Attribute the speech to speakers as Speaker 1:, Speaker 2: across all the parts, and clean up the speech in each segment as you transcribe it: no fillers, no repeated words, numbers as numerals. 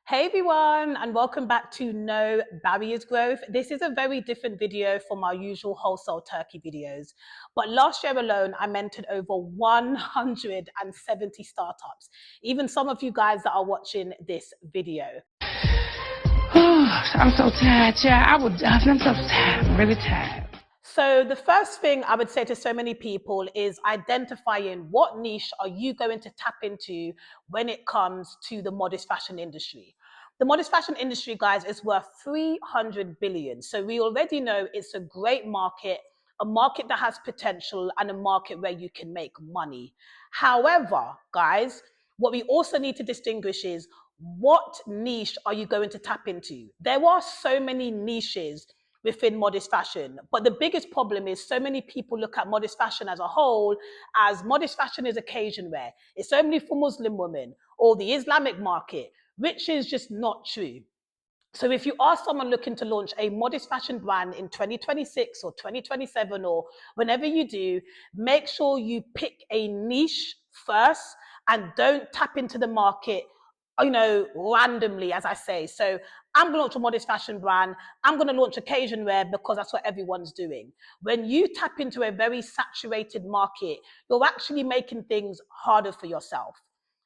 Speaker 1: Hey everyone, and welcome back to No Barriers Growth. This is a very different video from our usual wholesale turkey videos. But last year alone, I mentored over 170 startups. Even some of you guys that are watching this video.
Speaker 2: I'm so tired, child. I'm so tired. I'm really tired.
Speaker 1: So the first thing I would say to so many people is identifying what niche are you going to tap into when it comes to the modest fashion industry. The modest fashion industry, guys, is worth 300 billion. So we already know it's a great market, a market that has potential and a market where you can make money. However, guys, what we also need to distinguish is what niche are you going to tap into? There are so many niches within modest fashion. But the biggest problem is so many people look at modest fashion as a whole as modest fashion is occasion wear. It's only for Muslim women or the Islamic market, which is just not true. So if you are someone looking to launch a modest fashion brand in 2026 or 2027 or whenever you do, make sure you pick a niche first and don't tap into the market randomly, as I say. So I'm going to launch a modest fashion brand. I'm going to launch occasion wear because that's what everyone's doing. When you tap into a very saturated market, you're actually making things harder for yourself.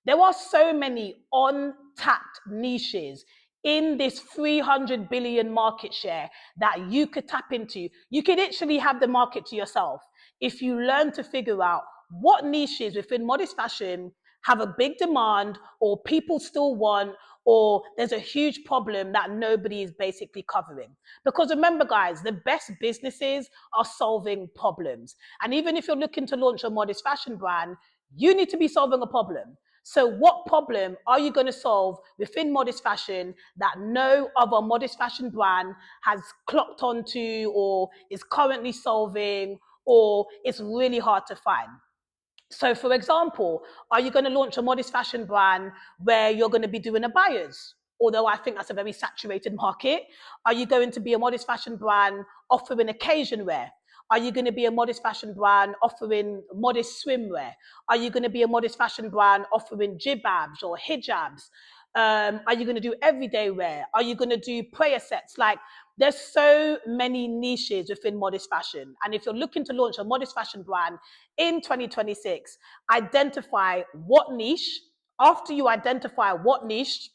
Speaker 1: There are so many untapped niches in this 300 billion market share that you could tap into. You could literally have the market to yourself if you learn to figure out what niches within modest fashion have a big demand or people still want, or there's a huge problem that nobody is basically covering. Because remember, guys, the best businesses are solving problems. And even if you're looking to launch a modest fashion brand, you need to be solving a problem. So what problem are you going to solve within modest fashion that no other modest fashion brand has clocked onto or is currently solving, or it's really hard to find? So, for example, are you going to launch a modest fashion brand where you're going to be doing Abayas? Although I think that's a very saturated market. Are you going to be a modest fashion brand offering occasion wear? Are you going to be a modest fashion brand offering modest swimwear? Are you going to be a modest fashion brand offering jibabs or hijabs? Are you going to do everyday wear? Are you going to do prayer sets? Like, there's so many niches within modest fashion. And if you're looking to launch a modest fashion brand in 2026, identify what niche. After you identify what niche,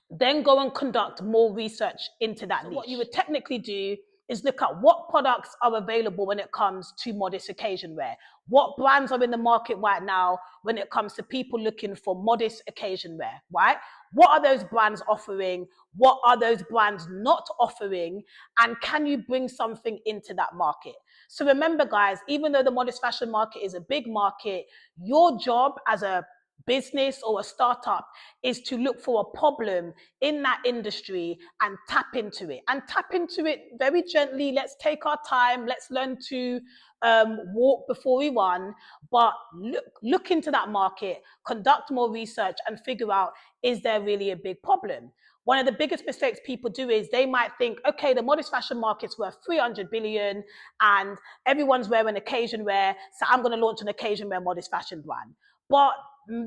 Speaker 1: then go and conduct more research into that niche. What you would technically do is look at what products are available when it comes to modest occasion wear. What brands are in the market right now when it comes to people looking for modest occasion wear, right? What are those brands offering? What are those brands not offering? And can you bring something into that market? So remember, guys, even though the modest fashion market is a big market, your job as a business or a startup is to look for a problem in that industry and tap into it very gently. Let's take our time. Let's learn to walk before we run, but look into that market, conduct more research and figure out, is there really a big problem? One of the biggest mistakes people do is they might think, okay, the modest fashion market's worth 300 billion and everyone's wearing occasion wear, so I'm going to launch an occasion wear modest fashion brand. But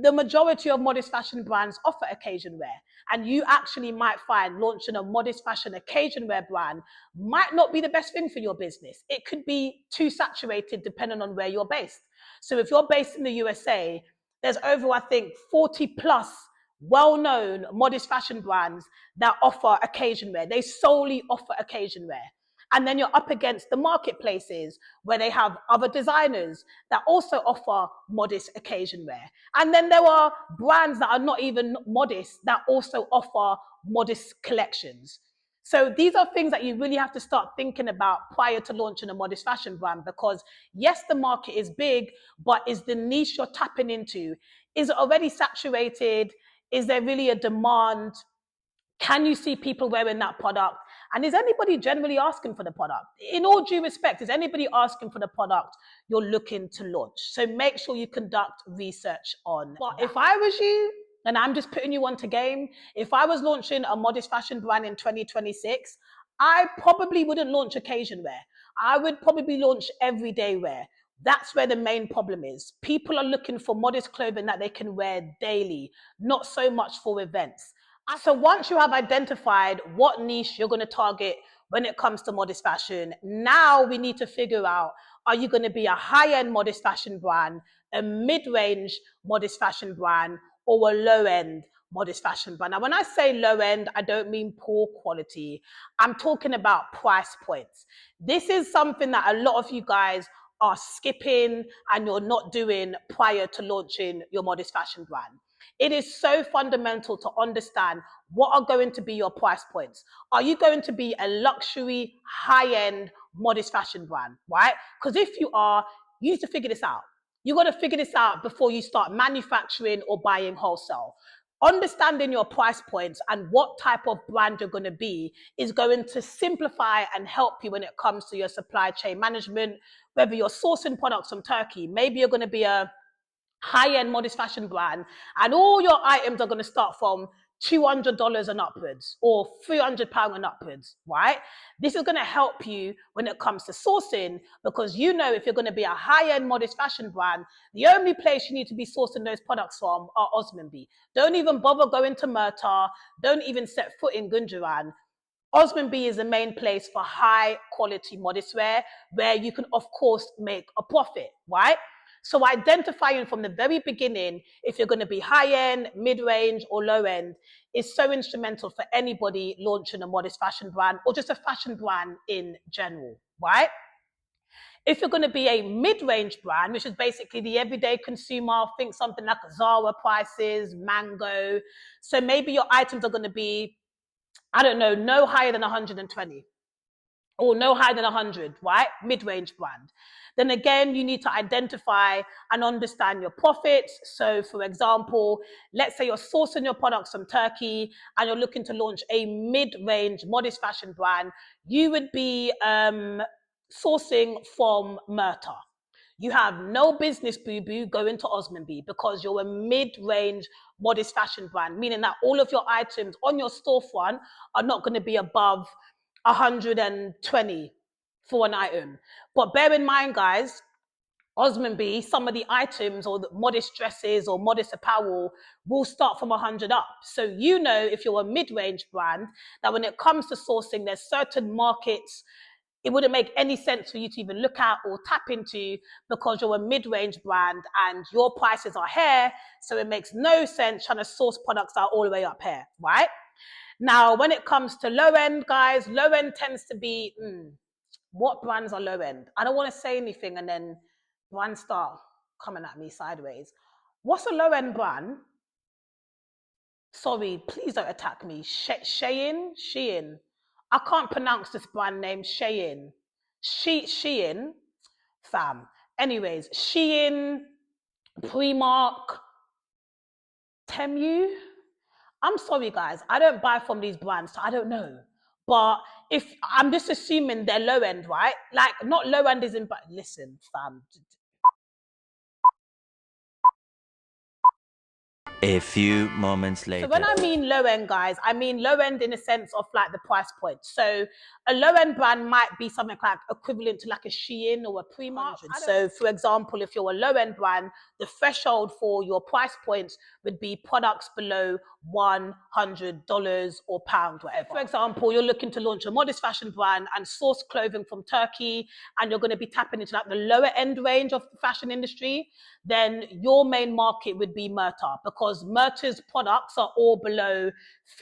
Speaker 1: the majority of modest fashion brands offer occasion wear, and you actually might find launching a modest fashion occasion wear brand might not be the best thing for your business. It could be too saturated depending on where you're based. So if you're based in the USA, there's over, I think, 40 plus well-known modest fashion brands that offer occasion wear. They solely offer occasion wear. And then you're up against the marketplaces where they have other designers that also offer modest occasion wear. And then there are brands that are not even modest that also offer modest collections. So these are things that you really have to start thinking about prior to launching a modest fashion brand, because yes, the market is big, but is the niche you're tapping into, is it already saturated? Is there really a demand? Can you see people wearing that product? And is anybody generally asking for the product? In all due respect, is anybody asking for the product you're looking to launch? So make sure you conduct research on. But if I was you, and I'm just putting you onto game, if I was launching a modest fashion brand in 2026, I probably wouldn't launch occasion wear. I would probably launch everyday wear. That's where the main problem is. People are looking for modest clothing that they can wear daily, not so much for events. So once you have identified what niche you're going to target when it comes to modest fashion, now we need to figure out, are you going to be a high-end modest fashion brand, a mid-range modest fashion brand, or a low-end modest fashion brand? Now, when I say low-end, I don't mean poor quality. I'm talking about price points. This is something that a lot of you guys are skipping and you're not doing prior to launching your modest fashion brand. It is so fundamental to understand what are going to be your price points. Are you going to be a luxury, high-end, modest fashion brand, right? Because if you are, you need to figure this out. You got to figure this out before you start manufacturing or buying wholesale. Understanding your price points and what type of brand you're going to be is going to simplify and help you when it comes to your supply chain management, whether you're sourcing products from Turkey. Maybe you're going to be a high-end modest fashion brand and all your items are going to start from $200 and upwards or £300 and upwards, right? This is going to help you when it comes to sourcing, because you know if you're going to be a high-end modest fashion brand, the only place you need to be sourcing those products from are Osmanby. Don't even bother going to Murta. Don't even set foot in Gunjaran. Osmanby is the main place for high quality modest wear where you can of course make a profit, right? So identifying from the very beginning if you're going to be high-end, mid-range, or low-end is so instrumental for anybody launching a modest fashion brand or just a fashion brand in general, right? If you're going to be a mid-range brand, which is basically the everyday consumer, think something like Zara prices, Mango. So maybe your items are going to be, I don't know, no higher than 120. Or no higher than 100, right? Mid-range brand. Then again, you need to identify and understand your profits. So for example, let's say you're sourcing your products from Turkey and you're looking to launch a mid-range modest fashion brand. You would be sourcing from Murta. You have no business, boo-boo, going to Osmanby because you're a mid-range modest fashion brand, meaning that all of your items on your storefront are not going to be above 120 for an item. But bear in mind, guys, Osmanby, some of the items or the modest dresses or modest apparel will start from 100 up. So you know if you're a mid-range brand that when it comes to sourcing, there's certain markets it wouldn't make any sense for you to even look at or tap into because you're a mid-range brand and your prices are here. So it makes no sense trying to source products that are all the way up here, right? Now, when it comes to low end, guys, low end tends to be, what brands are low end? I don't want to say anything and then brands start coming at me sideways. What's a low end brand? Sorry, please don't attack me. Shein. I can't pronounce this brand name, Shein. Shein, fam. Anyways, Shein, Primark, Temu. I'm sorry, guys. I don't buy from these brands, so I don't know. But if I'm just assuming they're low end, right? Like, not low end isn't, but listen, fam.
Speaker 3: A few moments later.
Speaker 1: So when I mean low end, guys, I mean low end in the sense of like the price point. So a low end brand might be something like equivalent to like a Shein or a Primark. So for example, if you're a low end brand, the threshold for your price points would be products below $100 or pound, whatever. For example, you're looking to launch a modest fashion brand and source clothing from Turkey, and you're going to be tapping into like the lower end range of the fashion industry, then your main market would be Murta, because Murta's products are all below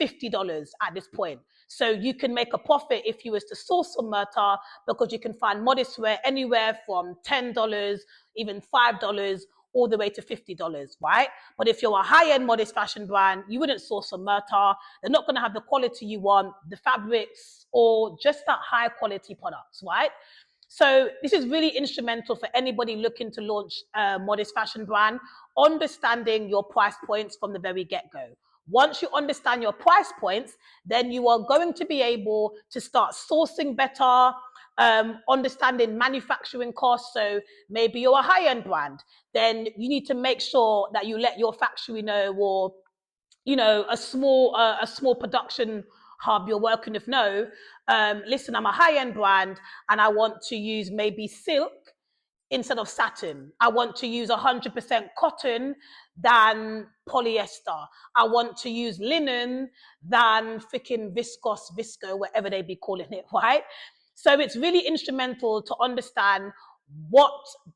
Speaker 1: $50 at this point. So you can make a profit if you was to source from Murta, because you can find modest wear anywhere from $10, even $5, all the way to $50, right? But if you're a high-end modest fashion brand, you wouldn't source from Murta. They're not going to have the quality you want, the fabrics, or just that high quality products, right? So this is really instrumental for anybody looking to launch a modest fashion brand, understanding your price points from the very get-go. Once you understand your price points, then you are going to be able to start sourcing better, understanding manufacturing costs. So maybe you're a high-end brand, then you need to make sure that you let your factory know, or you know, a small production hub you're working with know, listen, I'm a high-end brand and I want to use maybe silk instead of satin. I want to use 100% cotton than polyester. I want to use linen than freaking visco, whatever they be calling it, right? So it's really instrumental to understand what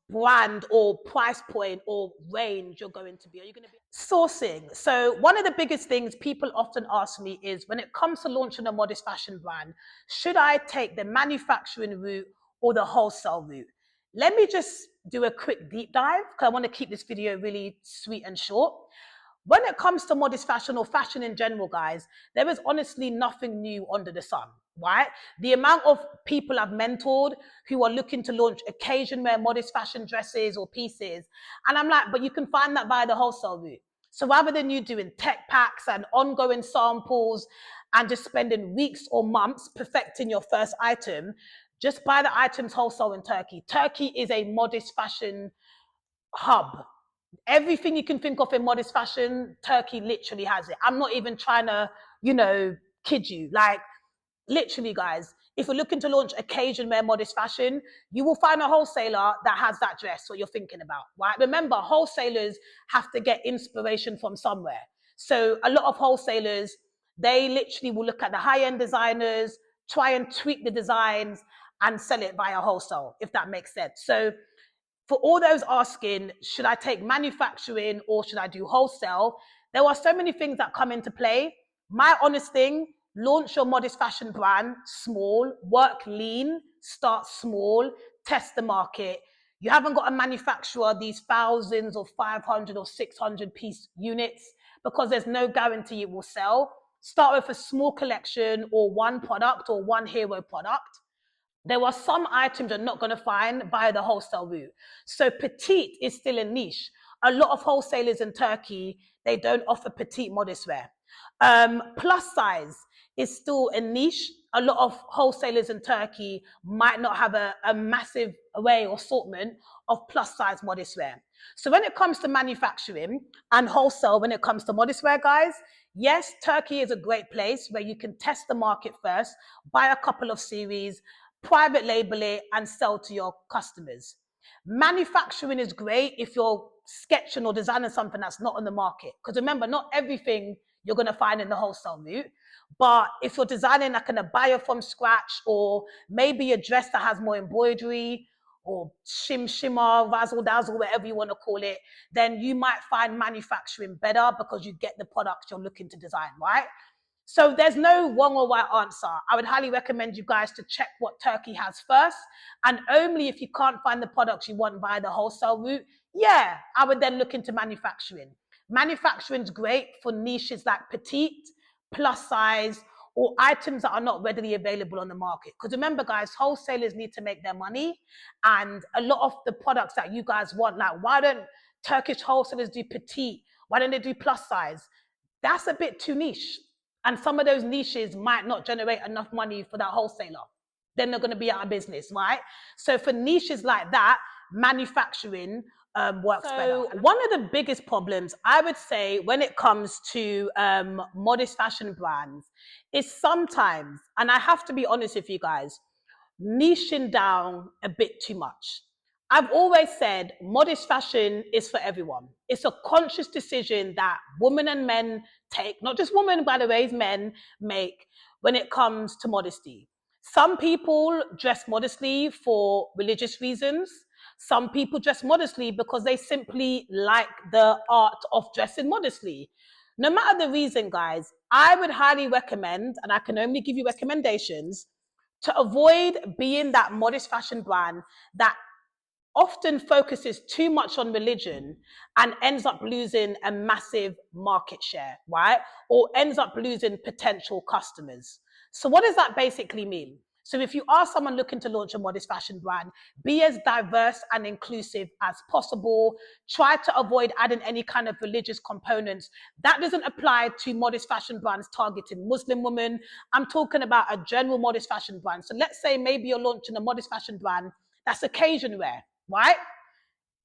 Speaker 1: brand or price point or range you're going to be. Are you going to be sourcing? So one of the biggest things people often ask me is, when it comes to launching a modest fashion brand, should I take the manufacturing route or the wholesale route? Let me just do a quick deep dive, because I want to keep this video really sweet and short. When it comes to modest fashion or fashion in general, guys, there is honestly nothing new under the sun, right? The amount of people I've mentored who are looking to launch occasion wear modest fashion dresses or pieces, and I'm like, but you can find that via the wholesale route. So rather than you doing tech packs and ongoing samples and just spending weeks or months perfecting your first item, just buy the items wholesale in Turkey. Turkey is a modest fashion hub. Everything you can think of in modest fashion, Turkey literally has it. I'm not even trying to, kid you. Like, literally, guys, if you're looking to launch occasion wear modest fashion, you will find a wholesaler that has that dress, what you're thinking about, right? Remember, wholesalers have to get inspiration from somewhere. So a lot of wholesalers, they literally will look at the high-end designers, try and tweak the designs and sell it via wholesale, if that makes sense. So for all those asking, should I take manufacturing or should I do wholesale? There are so many things that come into play. My honest thing, launch your modest fashion brand small, work lean, start small, test the market. You haven't got to manufacture these thousands or 500 or 600 piece units, because there's no guarantee it will sell. Start with a small collection or one product or one hero product. There are some items you're not going to find via the wholesale route. So petite is still a niche. A lot of wholesalers in Turkey, they don't offer petite modest wear. Plus size is still a niche. A lot of wholesalers in Turkey might not have a massive array or assortment of plus size modest wear. So when it comes to manufacturing and wholesale, when it comes to modest wear, guys, yes, Turkey is a great place where you can test the market first, buy a couple of series, private label it and sell to your customers. Manufacturing is great if you're sketching or designing something that's not on the market. Because remember, not everything you're going to find in the wholesale route. But if you're designing like an abaya from scratch, or maybe a dress that has more embroidery or shimmer, razzle dazzle, whatever you want to call it, then you might find manufacturing better because you get the product you're looking to design, right? So there's no wrong or right answer. I would highly recommend you guys to check what Turkey has first. And only if you can't find the products you want via the wholesale route, yeah, I would then look into manufacturing. Manufacturing is great for niches like petite, plus size, or items that are not readily available on the market. Because remember, guys, wholesalers need to make their money. And a lot of the products that you guys want, like, why don't Turkish wholesalers do petite? Why don't they do plus size? That's a bit too niche. And some of those niches might not generate enough money for that wholesaler. Then they're going to be out of business, right? So for niches like that, manufacturing works better. One of the biggest problems, I would say, when it comes to modest fashion brands is sometimes, and I have to be honest with you guys, niching down a bit too much. I've always said modest fashion is for everyone. It's a conscious decision that women and men take, not just women, by the way, men make when it comes to modesty. Some people dress modestly for religious reasons. Some people dress modestly because they simply like the art of dressing modestly. No matter the reason, guys, I would highly recommend, and I can only give you recommendations, to avoid being that modest fashion brand that often focuses too much on religion and ends up losing a massive market share, right? Or ends up losing potential customers. So what does that basically mean? So if you are someone looking to launch a modest fashion brand, be as diverse and inclusive as possible. Try to avoid adding any kind of religious components. That doesn't apply to modest fashion brands targeting Muslim women. I'm talking about a general modest fashion brand. So let's say maybe you're launching a modest fashion brand that's occasion wear, right?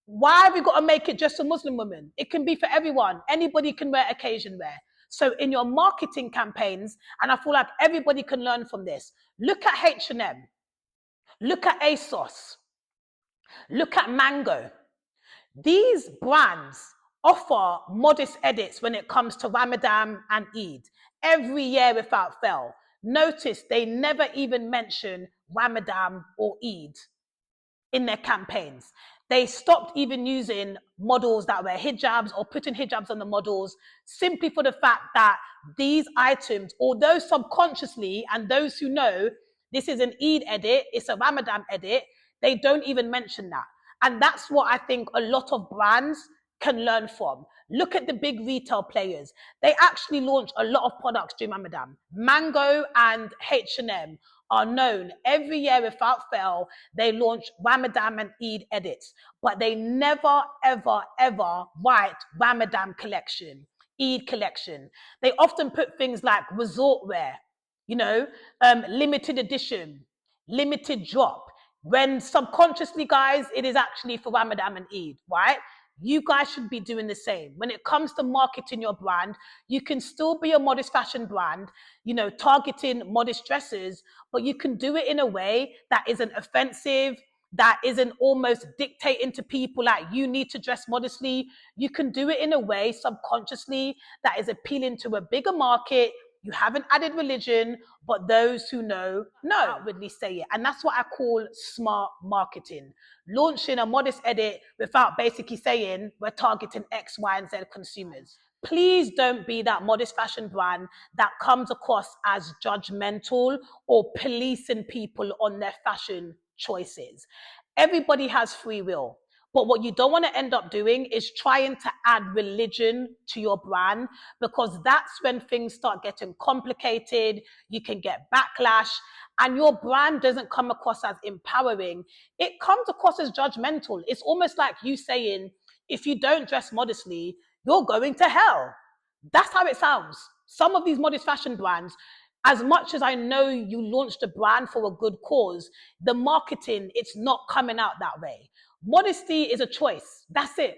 Speaker 1: Why have we got to make it just for Muslim women? It can be for everyone. Anybody can wear occasion wear. So in your marketing campaigns, and I feel like everybody can learn from this, look at H&M, look at ASOS, Look at Mango. These brands offer modest edits when it comes to Ramadan and Eid every year without fail. Notice they never even mention Ramadan or Eid in their campaigns. They stopped even using models that wear hijabs or putting hijabs on the models simply for the fact that these items, although subconsciously, and those who know this is an Eid edit, it's a Ramadan edit, they don't even mention that. And that's what I think a lot of brands can learn from. Look at the big retail players. They actually launch a lot of products during Ramadan. Mango and H&M are known every year without fail. They launch Ramadan and Eid edits, but they never, ever, ever write Ramadan collection, Eid collection. They often put things like resort wear, limited edition, limited drop, when subconsciously, guys, it is actually for Ramadan and Eid, right? You guys should be doing the same. When it comes to marketing your brand, you can still be a modest fashion brand, targeting modest dresses, but you can do it in a way that isn't offensive, that isn't almost dictating to people like you need to dress modestly. You can do it in a way subconsciously that is appealing to a bigger market. You haven't added religion, but those who know outwardly say it. And that's what I call smart marketing. Launching a modest edit without basically saying we're targeting X, Y, and Z consumers. Please don't be that modest fashion brand that comes across as judgmental or policing people on their fashion choices. Everybody has free will. But what you don't want to end up doing is trying to add religion to your brand, because that's when things start getting complicated. You can get backlash and your brand doesn't come across as empowering. It comes across as judgmental. It's almost like you saying, if you don't dress modestly, you're going to hell. That's how it sounds. Some of these modest fashion brands, as much as I know you launched a brand for a good cause, the marketing, it's not coming out that way. Modesty is a choice. That's it.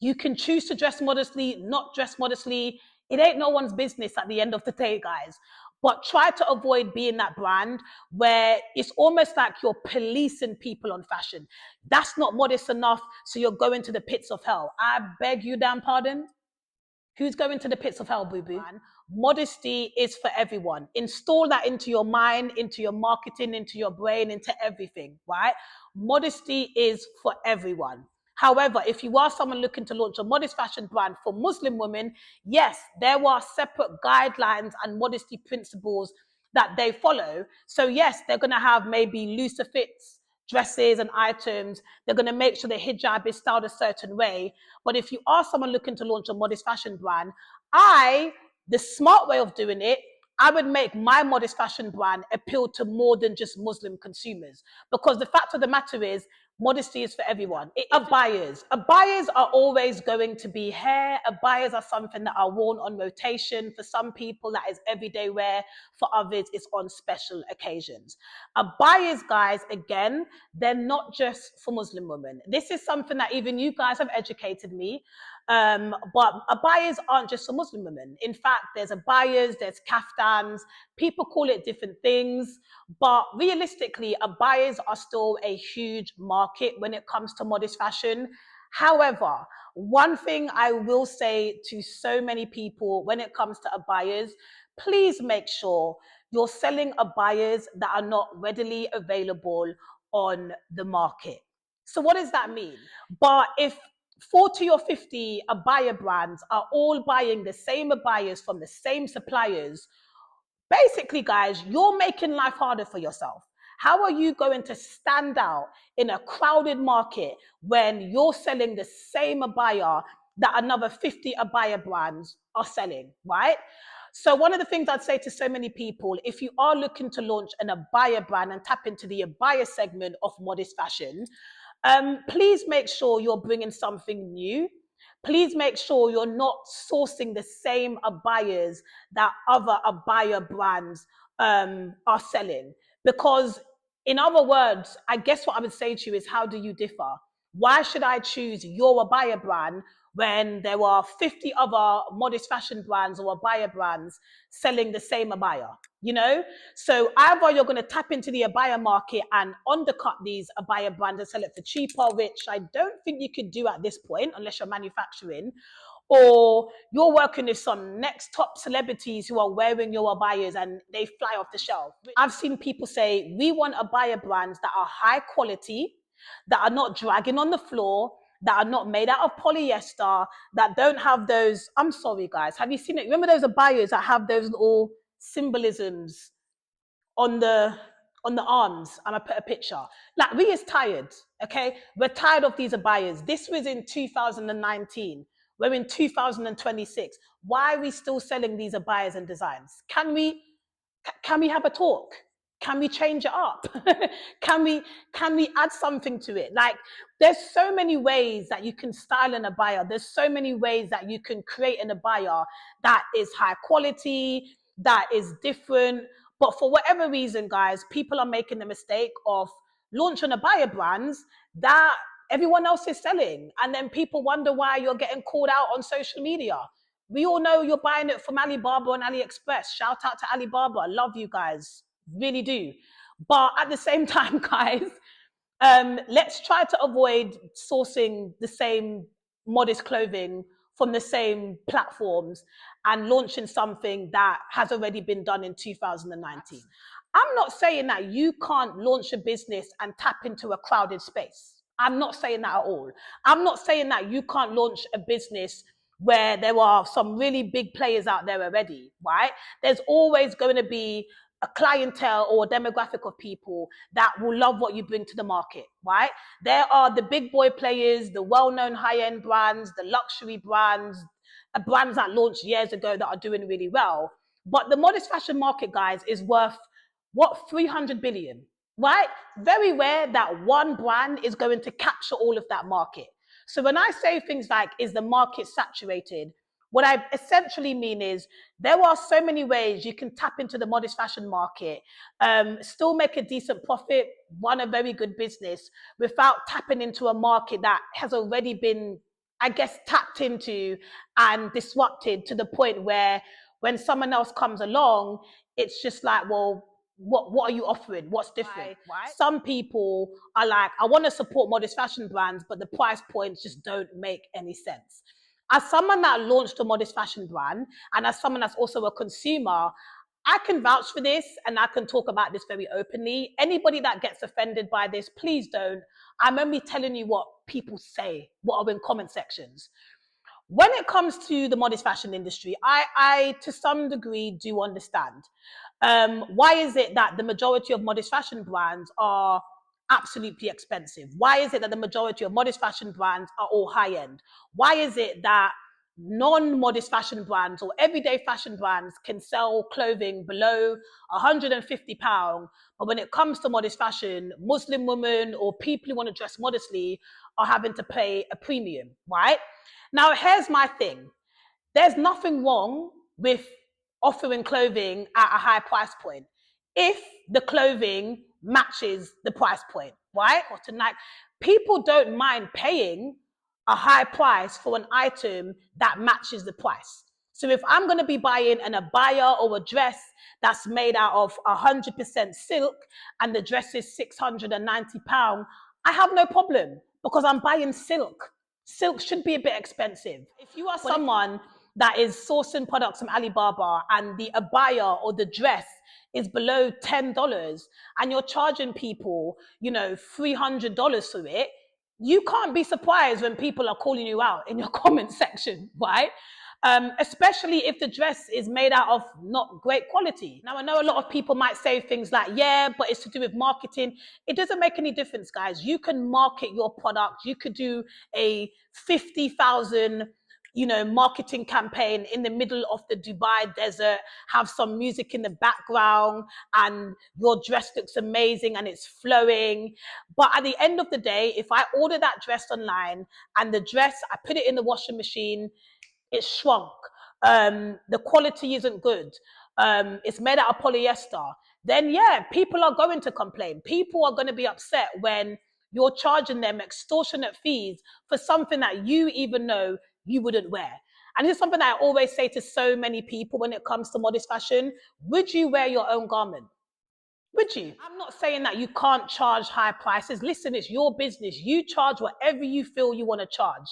Speaker 1: You can choose to dress modestly, not dress modestly. It ain't no one's business at the end of the day, guys. But try to avoid being that brand where it's almost like you're policing people on fashion. That's not modest enough, so you're going to the pits of hell. I beg you, damn pardon. Who's going to the pits of hell, boo-boo? Modesty is for everyone. Install that into your mind, into your marketing, into your brain, into everything, right? Modesty is for everyone. However, if you are someone looking to launch a modest fashion brand for Muslim women, yes, there are separate guidelines and modesty principles that they follow. So yes, they're going to have maybe looser fits, dresses and items. They're going to make sure the hijab is styled a certain way. But if you are someone looking to launch a modest fashion brand, the smart way of doing it, I would make my modest fashion brand appeal to more than just Muslim consumers. Because the fact of the matter is, modesty is for everyone. Abayas. Abayas are always going to be hair. Abayas are something that are worn on rotation. For some people, that is everyday wear. For others, it's on special occasions. Abayas, guys, again, they're not just for Muslim women. This is something that even you guys have educated me. But abayas aren't just for Muslim women. In fact, there's abayas, there's kaftans. People call it different things. But realistically, abayas are still a huge market when it comes to modest fashion. However, one thing I will say to so many people when it comes to abayas, please make sure you're selling abayas that are not readily available on the market. So what does that mean? But if 40 or 50 abaya brands are all buying the same abayas from the same suppliers, basically, guys, you're making life harder for yourself. How are you going to stand out in a crowded market when you're selling the same abaya that another 50 abaya brands are selling, right? So one of the things I'd say to so many people, if you are looking to launch an abaya brand and tap into the abaya segment of modest fashion, please make sure you're bringing something new. Please make sure you're not sourcing the same abayas that other abaya brands are selling. Because in other words, I guess what I would say to you is, how do you differ? Why should I choose your abaya brand when there are 50 other modest fashion brands or Abaya brands selling the same Abaya, you know? So either you're going to tap into the Abaya market and undercut these Abaya brands and sell it for cheaper, which I don't think you could do at this point unless you're manufacturing, or you're working with some next top celebrities who are wearing your Abayas and they fly off the shelf. I've seen people say, we want Abaya brands that are high quality, that are not dragging on the floor, that are not made out of polyester, that don't have those, I'm sorry guys, have you seen it? Remember those Abayas that have those little symbolisms on the arms, and I put a picture. Like, we is tired, okay? We're tired of these Abayas. This was in 2019. We're in 2026. Why are we still selling these Abayas and designs? Can we have a talk? Can we change it up? can we add something to it? Like, there's so many ways that you can style an Abaya. There's so many ways that you can create an Abaya that is high quality, that is different. But for whatever reason, guys, people are making the mistake of launching Abaya brands that everyone else is selling. And then people wonder why you're getting called out on social media. We all know you're buying it from Alibaba and AliExpress. Shout out to Alibaba. I love you guys. Really do. But at the same time, guys, let's try to avoid sourcing the same modest clothing from the same platforms and launching something that has already been done in 2019. I'm not saying that you can't launch a business and tap into a crowded space. I'm not saying that at all. I'm not saying that you can't launch a business where there are some really big players out there already, right? There's always going to be a clientele or a demographic of people that will love what you bring to the market, right? There are the big boy players, the well-known high-end brands, the luxury brands that launched years ago that are doing really well. But the modest fashion market, guys, is worth, what, 300 billion, right? Very rare that one brand is going to capture all of that market. So when I say things like, is the market saturated? What I essentially mean is there are so many ways you can tap into the modest fashion market, still make a decent profit, run a very good business without tapping into a market that has already been, I guess, tapped into and disrupted to the point where when someone else comes along, it's just like, well, what are you offering? What's different? Right. Some people are like, I want to support modest fashion brands, but the price points just don't make any sense. As someone that launched a modest fashion brand, and as someone that's also a consumer, I can vouch for this and I can talk about this very openly. Anybody that gets offended by this, please don't. I'm only telling you what people say, what are in comment sections. When it comes to the modest fashion industry, I to some degree do understand. Why is it that the majority of modest fashion brands are absolutely expensive? Why is it that the majority of modest fashion brands are all high end? Why is it that non-modest fashion brands or everyday fashion brands can sell clothing below £150, but when it comes to modest fashion, Muslim women or people who want to dress modestly are having to pay a premium, right? Now, here's my thing. There's nothing wrong with offering clothing at a high price point if the clothing matches the price point, right? Like, people don't mind paying a high price for an item that matches the price. So if I'm going to be buying an abaya or a dress that's made out of 100% silk and the dress is £690, I have no problem because I'm buying silk. Silk should be a bit expensive. If you are someone that is sourcing products from Alibaba and the abaya or the dress is below $10 and you're charging people, you know, $300 for it, you can't be surprised when people are calling you out in your comment section, right? Especially if the dress is made out of not great quality. Now, I know a lot of people might say things like, yeah, but it's to do with marketing. It doesn't make any difference, guys. You can market your product. You could do a 50,000 marketing campaign in the middle of the Dubai desert, have some music in the background, and your dress looks amazing and it's flowing. But at the end of the day, if I order that dress online and the dress, I put it in the washing machine, it's shrunk, the quality isn't good, it's made out of polyester, then yeah, people are going to complain. People are going to be upset when you're charging them extortionate fees for something that you even know you wouldn't wear. And this is something that I always say to so many people when it comes to modest fashion. Would you wear your own garment? Would you? I'm not saying that you can't charge high prices. Listen, it's your business. You charge whatever you feel you want to charge.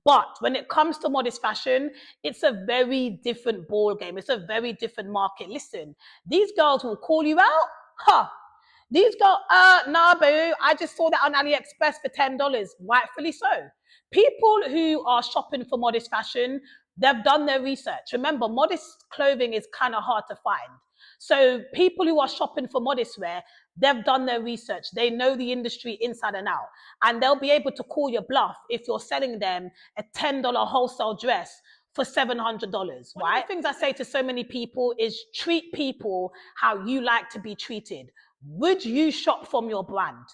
Speaker 1: But when it comes to modest fashion, it's a very different ball game. It's a very different market. Listen, these girls will call you out. Huh. These girls, nah, boo, I just saw that on AliExpress for $10. Rightfully so. People who are shopping for modest fashion, they've done their research. Remember, modest clothing is kind of hard to find. So people who are shopping for modest wear, they've done their research. They know the industry inside and out. And they'll be able to call your bluff if you're selling them a $10 wholesale dress for $700, right? One of the things I say to so many people is treat people how you like to be treated. Would you shop from your brand?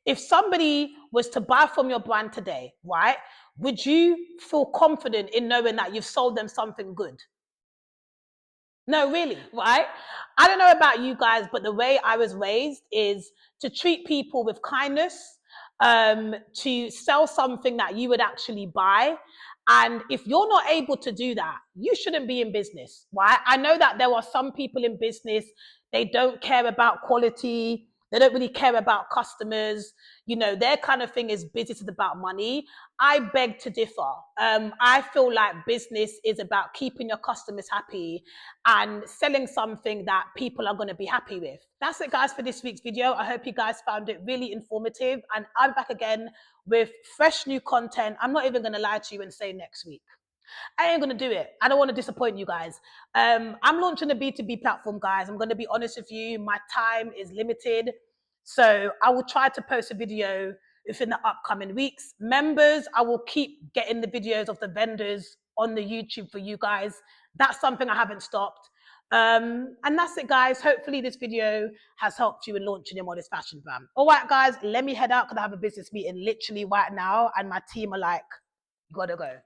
Speaker 1: If somebody was to buy from your brand today, right, would you feel confident in knowing that you've sold them something good? No, really, right? I don't know about you guys, but the way I was raised is to treat people with kindness, to sell something that you would actually buy. And if you're not able to do that, you shouldn't be in business, right? I know that there are some people in business, they don't care about quality. They don't really care about customers. You know, their kind of thing is business is about money. I beg to differ. I feel like business is about keeping your customers happy and selling something that people are going to be happy with. That's it, guys, for this week's video. I hope you guys found it really informative. And I'm back again with fresh new content. I'm not even going to lie to you and say next week. I ain't going to do it. I don't want to disappoint you guys. I'm launching a B2B platform, guys. I'm going to be honest with you. My time is limited. So I will try to post a video within the upcoming weeks. Members, I will keep getting the videos of the vendors on the YouTube for you guys. That's something I haven't stopped. And that's it, guys. Hopefully this video has helped you in launching your modest fashion brand. All right, guys, let me head out because I have a business meeting literally right now. And my team are like, gotta go.